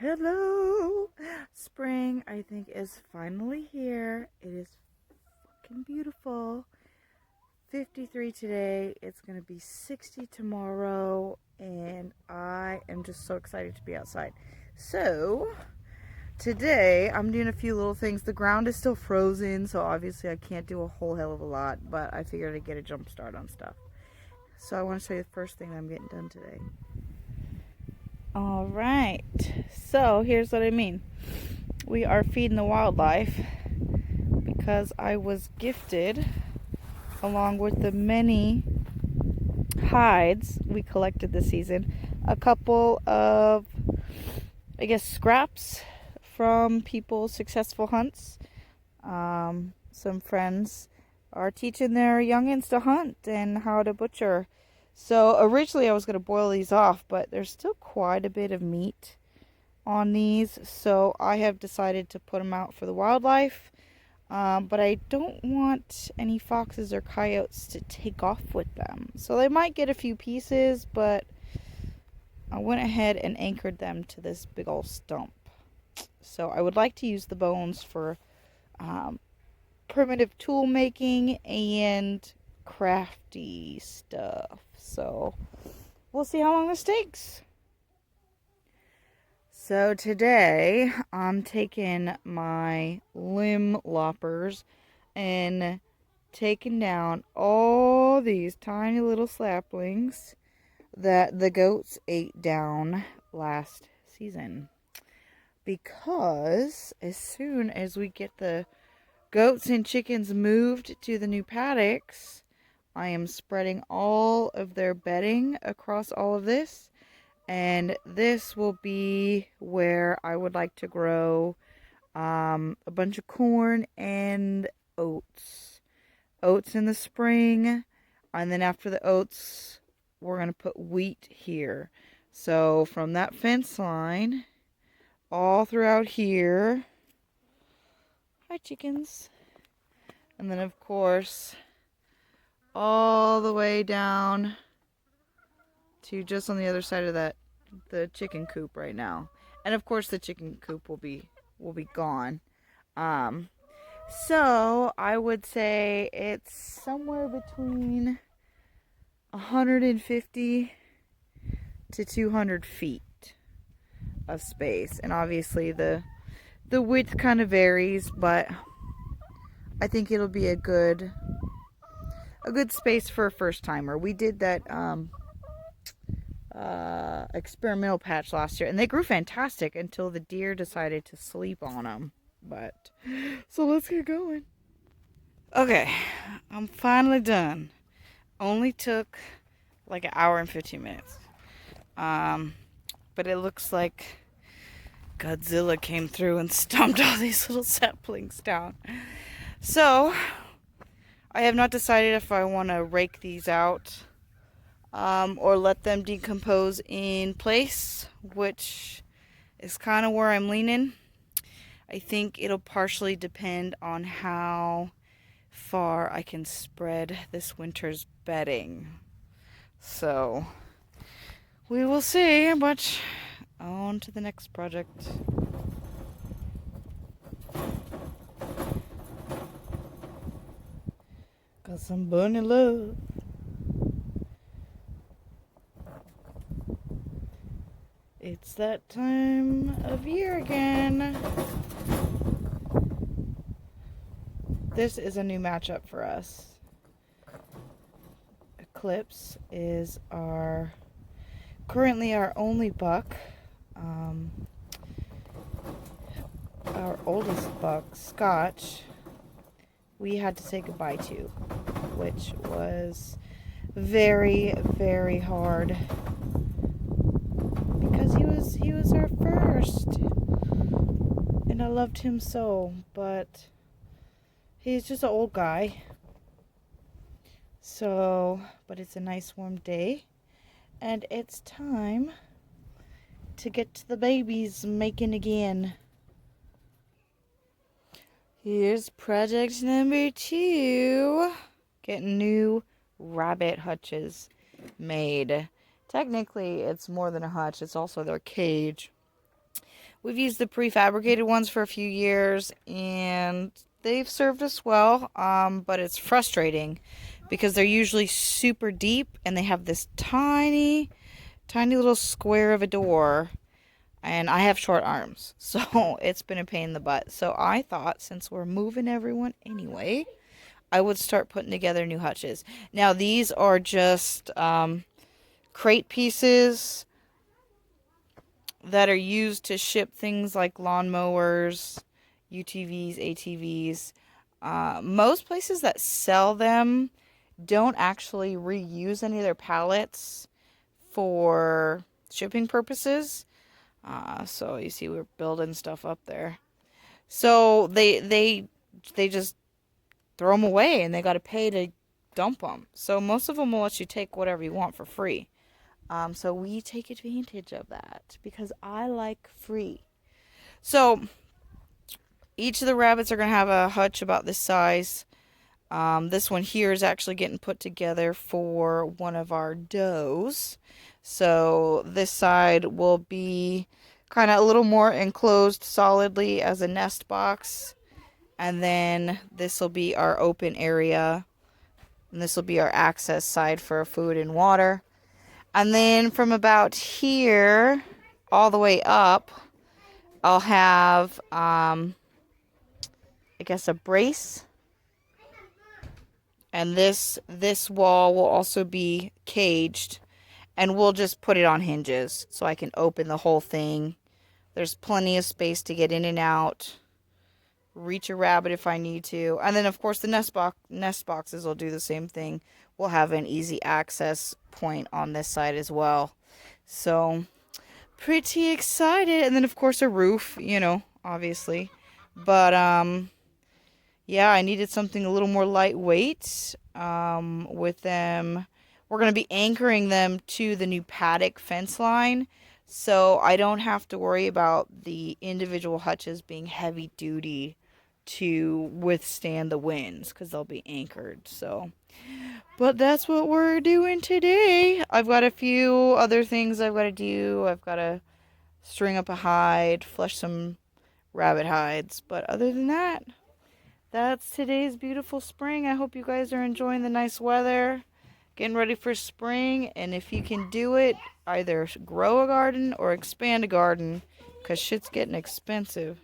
Hello! Spring, I think, is finally here. It is fucking beautiful. 53 today. It's going to be 60 tomorrow. And I am just so excited to be outside. So, today I'm doing a few little things. The ground is still frozen, so obviously I can't do a whole hell of a lot. But I figured I'd get a jump start on stuff. So, I want to show you the first thing I'm getting done today. All right. So, here's what I mean. We are feeding the wildlife because I was gifted, along with the many hides we collected this season, a couple of, I guess, scraps from people's successful hunts. Some friends are teaching their youngins to hunt and how to butcher. So originally I was going to boil these off, but there's still quite a bit of meat on these, so I have decided to put them out for the wildlife. But I don't want any foxes or coyotes to take off with them. So they might get a few pieces, but I went ahead and anchored them to this big old stump. So I would like to use the bones for primitive tool making and crafty stuff. So we'll see how long this takes. So today I'm taking my limb loppers and taking down all these tiny little saplings that the goats ate down last season. Because as soon as we get the goats and chickens moved to the new paddocks, I am spreading all of their bedding across all of this. And this will be where I would like to grow a bunch of corn and oats. Oats in the spring. And then after the oats, we're going to put wheat here. So from that fence line, all throughout here. Hi, chickens. And then, of course, all the way down to just on the other side of that, the chicken coop right now. And of course the chicken coop will be gone. So I would say it's somewhere between 150 to 200 feet of space. And obviously the width kind of varies, but I think it'll be a good space for a first timer. We did that experimental patch last year, and they grew fantastic until the deer decided to sleep on them. But so let's get going. Okay, I'm finally done. Only took like an hour and 15 minutes. But it looks like Godzilla came through and stomped all these little saplings down. So I have not decided if I want to rake these out or let them decompose in place, which is kind of where I'm leaning. I think it'll partially depend on how far I can spread this winter's bedding. So we will see, but on to the next project. Got some bunny love. It's that time of year again. This is a new matchup for us. Eclipse is currently our only buck. Our oldest buck, Scotch, we had to say goodbye to, which was very, very hard. Because he was our first, and I loved him so, but he's just an old guy. So, but it's a nice warm day, and it's time to get to the babies making again. Here's project number 2. Getting new rabbit hutches made. Technically, it's more than a hutch. It's also their cage. We've used the prefabricated ones for a few years, and they've served us well, but it's frustrating because they're usually super deep, and they have this tiny, tiny little square of a door, and I have short arms, so it's been a pain in the butt. So I thought, since we're moving everyone anyway, I would start putting together new hutches. Now, these are just crate pieces that are used to ship things like lawnmowers, UTVs, ATVs. Most places that sell them don't actually reuse any of their pallets for shipping purposes. So you see, we're building stuff up there. So they just throw them away, and they got to pay to dump them. So most of them will let you take whatever you want for free. So we take advantage of that because I like free. So each of the rabbits are going to have a hutch about this size. This one here is actually getting put together for one of our does. So this side will be kind of a little more enclosed solidly as a nest box. And then this will be our open area. And this will be our access side for food and water. And then from about here all the way up, I'll have, I guess, a brace. And this wall will also be caged. And we'll just put it on hinges so I can open the whole thing. There's plenty of space to get in and out. Reach a rabbit if I need to. And then, of course, the nest boxes will do the same thing. We'll have an easy access point on this side as well. So, pretty excited. And then, of course, a roof, obviously. But, yeah, I needed something a little more lightweight with them. We're going to be anchoring them to the new paddock fence line, so I don't have to worry about the individual hutches being heavy duty to withstand the winds because they'll be anchored. So, but that's what we're doing today. I've got a few other things I've got to do. I've got to string up a hide, flush some rabbit hides, but other than that, that's today's beautiful spring. I hope you guys are enjoying the nice weather, getting ready for spring. And if you can do it, either grow a garden or expand a garden, because shit's getting expensive.